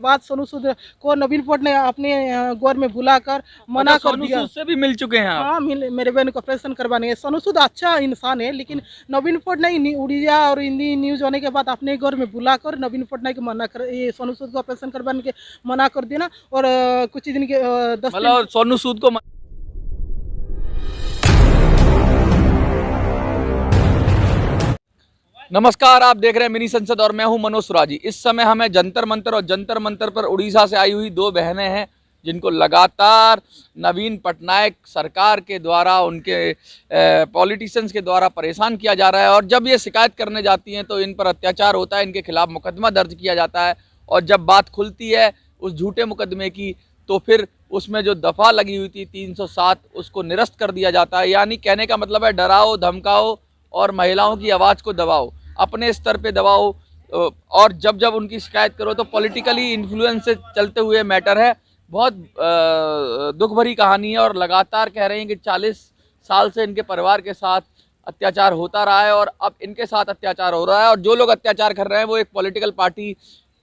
बाद सोनू सूद को नवीन पटनायक ने अपने गौर में बुलाकर मना कर सोनू दिया। सूद से भी मिल चुके हैं आप? हाँ, मेरे बहन को ऑपरेशन करवाने है। सोनू सूद अच्छा इंसान है, लेकिन नवीन पटनायक उड़िया और हिंदी न्यूज होने के बाद अपने घर में बुलाकर नवीन पटनायक को मना कर, ये सोनू सूद को ऑपरेशन करवाने के मना कर देना। और कुछ दिन के 10 दिन मतलब सोनू सूद को नमस्कार, आप देख रहे हैं मिनी संसद और मैं हूं मनोज सुराजी। इस समय हमें जंतर मंतर और जंतर मंतर पर उड़ीसा से आई हुई दो बहनें हैं जिनको लगातार नवीन पटनायक सरकार के द्वारा, उनके पॉलिटिशियंस के द्वारा परेशान किया जा रहा है। और जब ये शिकायत करने जाती हैं तो इन पर अत्याचार होता है, इनके खिलाफ मुकदमा दर्ज किया जाता है। और जब बात खुलती है उस झूठे मुकदमे की तो फिर उसमें जो दफ़ा लगी हुई थी 307 उसको निरस्त कर दिया जाता है। यानी कहने का मतलब है डराओ, धमकाओ और महिलाओं की आवाज़ को दबाओ, अपने स्तर पे दबाओ। और जब जब उनकी शिकायत करो तो पॉलिटिकली इन्फ्लुएंस से चलते हुए मैटर है। बहुत दुख भरी कहानी है और लगातार कह रहे हैं कि 40 साल से इनके परिवार के साथ अत्याचार होता रहा है और अब इनके साथ अत्याचार हो रहा है। और जो लोग अत्याचार कर रहे हैं वो एक पॉलिटिकल पार्टी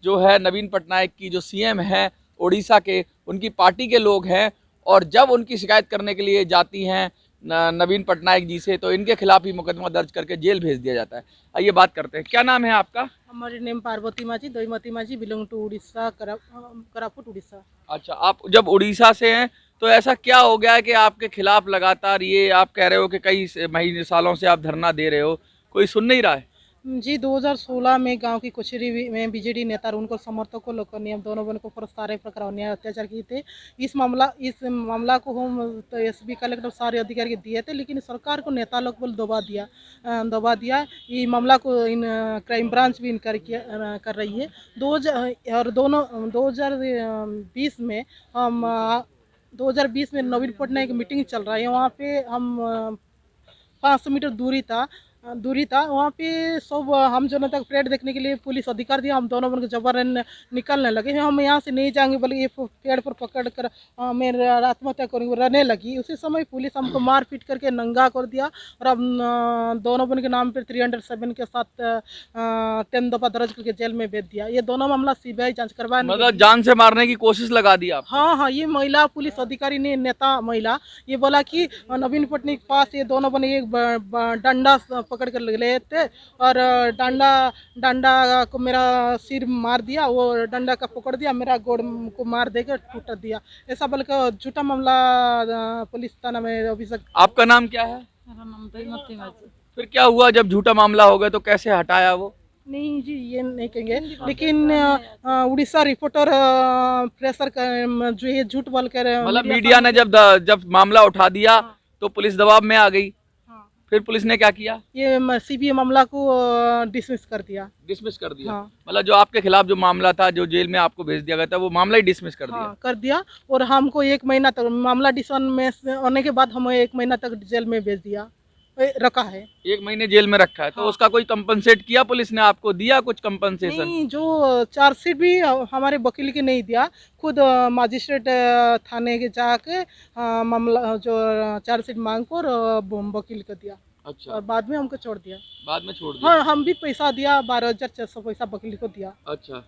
जो है नवीन पटनायक की, जो सीएम है उड़ीसा के, उनकी पार्टी के लोग हैं। और जब उनकी शिकायत करने के लिए जाती हैं नवीन पटनायक जी से तो इनके खिलाफ ही मुकदमा दर्ज करके जेल भेज दिया जाता है। आइए बात करते हैं, क्या नाम है आपका? हमारे नेम पार्वती माझी, दोईमती माझी, बिलोंग टू उड़ीसा, करापुट उड़ीसा। अच्छा, आप जब उड़ीसा से हैं तो ऐसा क्या हो गया है कि आपके खिलाफ लगातार ये आप कह रहे हो कि कई महीने सालों से आप धरना दे रहे हो, कोई सुन नहीं रहा है? जी, 2016 में गांव की कुचरी में बीजेडी नेता और उनको समर्थकों लोगों ने हम दोनों बहनों को सारे प्रकार अन्याय अत्याचार किए थे। इस मामला को हम तो एसपी कलेक्टर सारे अधिकारी दिए थे, लेकिन सरकार को नेता लोग बोल दबा दिया। ये मामला को इन क्राइम ब्रांच भी इनकार कर रही है। 2020 में हम 2020 में नवीन पटनायक मीटिंग चल रहा है, वहाँ पे हम 500 मीटर दूरी था वहाँ पे सब हम जनता तक परेड देखने के लिए पुलिस अधिकार दिया। हम दोनों बन के जबरन निकलने लगे, हम यहाँ से नहीं जाएंगे बोले, ये पेड़ पर पकड़ कर मेरे आत्महत्या करेंगे रहने लगी। उसी समय पुलिस हमको मार पीट करके नंगा कर दिया और हम दोनों बन के नाम पर 307 के साथ 10 दफा दर्ज करके जेल में भेज दिया। ये दोनों मामला सीबीआई जांच करवा, मतलब जान से मारने की कोशिश लगा दी आप? हाँ, ये महिला पुलिस अधिकारी ने, नेता महिला, ये बोला कि नवीन पटनायक के पास ये दोनों बने एक डंडा पकड़ कर ले थे और डंडा को मेरा सिर मार दिया, वो डंडा का पकड़ दिया, मेरा गोड़ को मार देकर टूट दिया। ऐसा बोलकर झूठा मामला पुलिस थाना में अभिषेक। आपका नाम क्या है? मेरा नाम दोईमती माझी। फिर क्या हुआ जब झूठा मामला हो गया तो कैसे हटाया वो? नहीं जी, ये नहीं कहेंगे, लेकिन उड़ीसा रिपोर्टर प्रेशर जो ये झूठ बोलकर, मतलब मीडिया ने जब मामला उठा दिया तो पुलिस दबाव में आ गई। फिर पुलिस ने क्या किया? ये सीबीआई मामला को डिसमिस कर दिया। डिसमिस कर दिया? हाँ। मतलब जो आपके खिलाफ जो मामला था, जो जेल में आपको भेज दिया गया था, वो मामला ही डिसमिस कर दिया? हाँ, कर दिया। और हमको 1 महीना तक मामला डिसन में होने के बाद हमें 1 महीना तक जेल में भेज दिया, रखा है। 1 महीने जेल में रखा है। तो हाँ। उसका कोई कंपनसेट किया पुलिस ने? आपको दिया कुछ कंपनसेशन? नहीं, जो चार्जशीट भी हमारे वकील की नहीं दिया, खुद मजिस्ट्रेट थाने के जाके मामला जो चार्जशीट मांग कर वकील को दिया। अच्छा। और बाद में हमको छोड़ दिया। बाद में छोड़ दिया? हाँ, हम भी पैसा दिया, 12,600 पैसा वकील को दिया। अच्छा,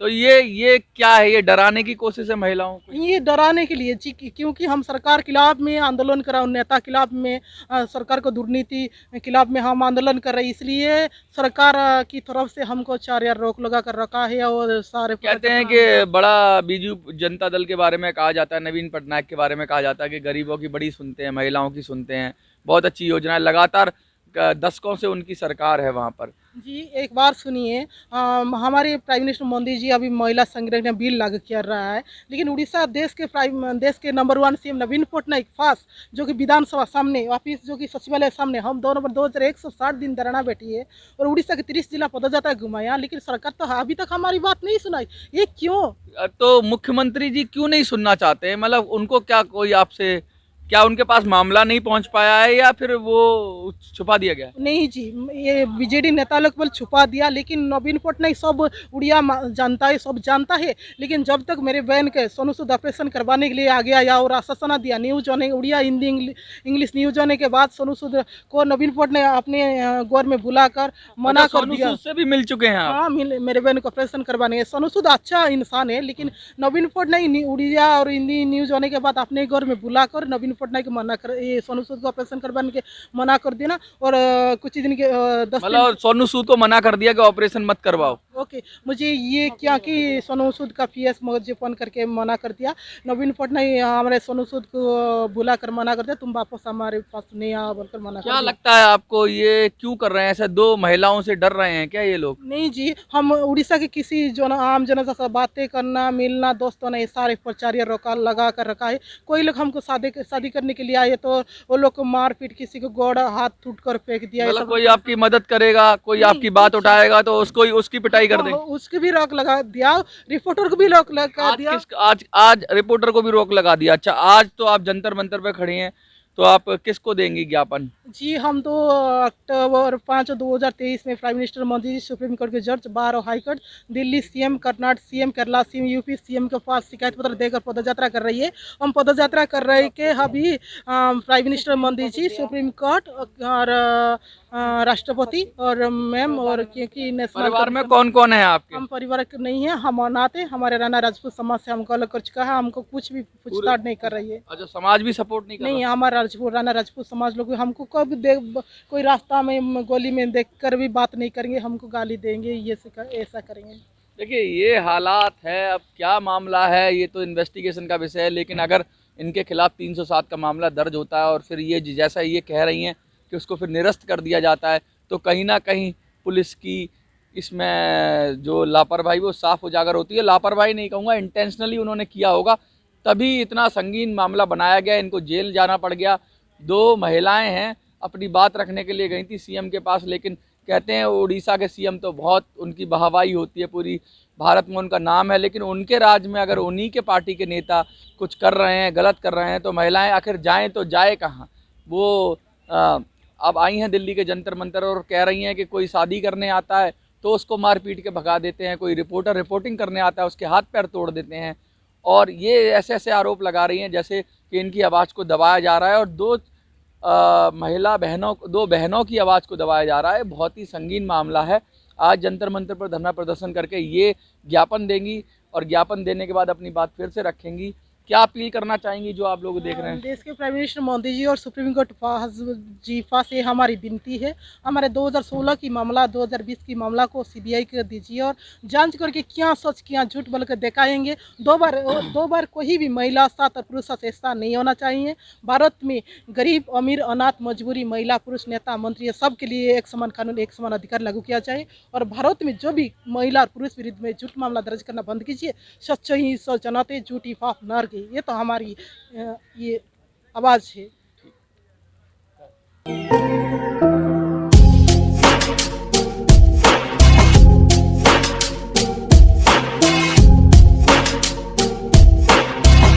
तो ये क्या है? ये डराने की कोशिश है महिलाओं को? ये डराने के लिए जी, क्योंकि हम सरकार खिलाफ में आंदोलन कर रहे हैं, नेता खिलाफ में, सरकार को दुर्नीति खिलाफ में हम आंदोलन कर रहे हैं, इसलिए सरकार की तरफ से हमको 4 यार रोक लगा कर रखा है। और सारे कहते हैं कि बड़ा बीजू जनता दल के बारे में कहा जाता है, नवीन पटनायक के बारे में कहा जाता है कि गरीबों की बड़ी सुनते हैं, महिलाओं की सुनते हैं, बहुत अच्छी योजना है, लगातार दशकों से उनकी सरकार है वहाँ पर। जी, एक बार सुनिए, हमारे प्राइम मिनिस्टर मोदी जी अभी महिला संरक्षण बिल लागू कर रहा है, लेकिन उड़ीसा देश के नंबर 1 सीएम नवीन पटनायक फास्ट, जो कि विधानसभा सामने, ऑफिस जो कि सचिवालय सामने, हम दोनों पर 2160 दिन धरना बैठी है और उड़ीसा के 30 जिला पदयात्रा घुमाया, लेकिन सरकार तो अभी तक हमारी बात नहीं सुनाई। ये क्यों? तो मुख्यमंत्री जी क्यों नहीं सुनना चाहते हैं? मतलब उनको क्या कोई आपसे क्या उनके पास मामला नहीं पहुंच पाया है या फिर वो छुपा दिया गया है? नहीं जी, ये बीजेडी नेता लोग बोल छुपा दिया, लेकिन नवीन पटनायक सब उड़िया जानता है, सब जानता है। लेकिन जब तक मेरे बहन के सोनू सूद ऑपरेशन करवाने के लिए आ गया या और आश्वासन दिया, न्यूज होने उड़िया हिंदी इंग्लिश न्यूज होने के बाद सोनू सूद को नवीन पटनायक अपने गौर में बुलाकर मना कर सोनू दिया। सूद से भी मिल चुके हैं आप? हाँ, मेरे बहन को ऑपरेशन करवाने है। सोनू सूद अच्छा इंसान है, लेकिन नवीन पटनायक उड़िया और हिंदी न्यूज होने के बाद अपने घर में बुलाकर नवीन पटनायक को मना कर, ये सोनू सूद को ऑपरेशन करवाने के मना कर देना। और कुछ दिन के 10 दिन मतलब सोनू सूद को मना कर दिया कि ऑपरेशन मत करवाओ। ओके, मुझे ये क्या कि सोनू सूद का पीएस मुझे करके मना कर दिया। नवीन पटनायक हमारे सोनू सूद को बुलाकर मना कर दिया, तुम वापस हमारे पास नहीं आओ बोलकर मना कर क्या दिया। लगता है आपको ये क्यों कर रहे हैं ऐसा? दो महिलाओं से डर रहे हैं क्या ये लोग? नहीं जी, हम उड़ीसा के किसी जो आम जनता से बातें करना, मिलना, दोस्तों ने सारे प्रचार्य रोका लगा कर रखा है। कोई लोग हमको शादी करने के लिए आए तो वो लोग को मार पीट, किसी को गोड़ हाथ टूट कर फेंक दिया। मतलब कोई आपकी मदद करेगा, कोई आपकी बात उठाएगा तो उसको उसकी पिटाई कर दें? उसकी भी रोक लगा दिया, रिपोर्टर को भी रोक लगा दिया। आज रिपोर्टर को भी रोक लगा दिया। अच्छा, आज तो आप जंतर मंतर पे खड़े हैं, तो आप किसको देंगे ज्ञापन? जी, हम तो अक्टूबर 5, 2023 में prime minister Modi ji, supreme court के जज, बार और high court, Delhi CM, Karnataka CM, Kerala CM, UP CM के पास शिकायत पत्र देकर पदयात्रा कर रही है। हम पदयात्रा कर रहे हैं कि अभी prime minister Modi ji, supreme court और राष्ट्रपति और मैम, और क्योंकि नेशनल परिवार में कौन कौन है आपके? हम परिवार के नहीं है, हम अनाथ हैं। हमारे राणा राजपूत समाज से हमको अलग कर चुका है, हमको कुछ भी पूछताछ नहीं कर रही है। अच्छा, समाज भी सपोर्ट नहीं कर नहीं, हमारा राणा राजपूत समाज लोग हमको कभी कोई रास्ता में गोली में देखकर भी बात नहीं करेंगे, हमको गाली देंगे, ये ऐसा करेंगे। देखिए, ये हालात है। अब क्या मामला है ये तो इन्वेस्टिगेशन का विषय है, लेकिन अगर इनके खिलाफ 307 का मामला दर्ज होता है और फिर ये जैसा ये कह रही हैं कि उसको फिर निरस्त कर दिया जाता है, तो कहीं ना कहीं पुलिस की इसमें जो लापरवाही वो साफ उजागर होती है। लापरवाही नहीं कहूँगा, इंटेंशनली उन्होंने किया होगा, तभी इतना संगीन मामला बनाया गया, इनको जेल जाना पड़ गया। दो महिलाएं हैं, अपनी बात रखने के लिए गई थी सीएम के पास, लेकिन कहते हैं उड़ीसा के सीएम तो बहुत उनकी वाहवाही होती है, पूरी भारत में उनका नाम है, लेकिन उनके राज्य में अगर उन्हीं के पार्टी के नेता कुछ कर रहे हैं, गलत कर रहे हैं, तो महिलाएं आखिर जाएं तो जाए कहाँ? वो अब आई हैं दिल्ली के जंतर मंतर और कह रही हैं कि कोई शादी करने आता है तो उसको मार पीट के भगा देते हैं, कोई रिपोर्टर रिपोर्टिंग करने आता है उसके हाथ पैर तोड़ देते हैं, और ये ऐसे ऐसे आरोप लगा रही हैं जैसे कि इनकी आवाज़ को दबाया जा रहा है और दो बहनों की आवाज़ को दबाया जा रहा है। बहुत ही संगीन मामला है। आज जंतर मंतर पर धरना प्रदर्शन करके ये ज्ञापन देंगी और ज्ञापन देने के बाद अपनी बात फिर से रखेंगी। क्या अपील करना चाहेंगी जो आप लोग देख रहे हैं? देश के प्राइम मिनिस्टर मोदी जी और सुप्रीम कोर्ट जीफा से हमारी विनती है, हमारे 2016 की मामला 2020 की मामला को सीबीआई को दीजिए और जांच करके क्या सच क्या झूठ बोल कर दिखाएंगे। दो बार कोई भी महिला साथ और पुरुष साथ ऐसा नहीं होना चाहिए। भारत में गरीब अमीर अनाथ मजबूरी महिला पुरुष नेता मंत्री सबके लिए एक समान कानून एक समान अधिकार लागू किया जाए और भारत में जो भी महिला और पुरुष विरुद्ध में झूठ मामला दर्ज करना बंद कीजिए। सच ही सच जनते झूठी फाफ नर गई, ये तो हमारी ये आवाज़ है।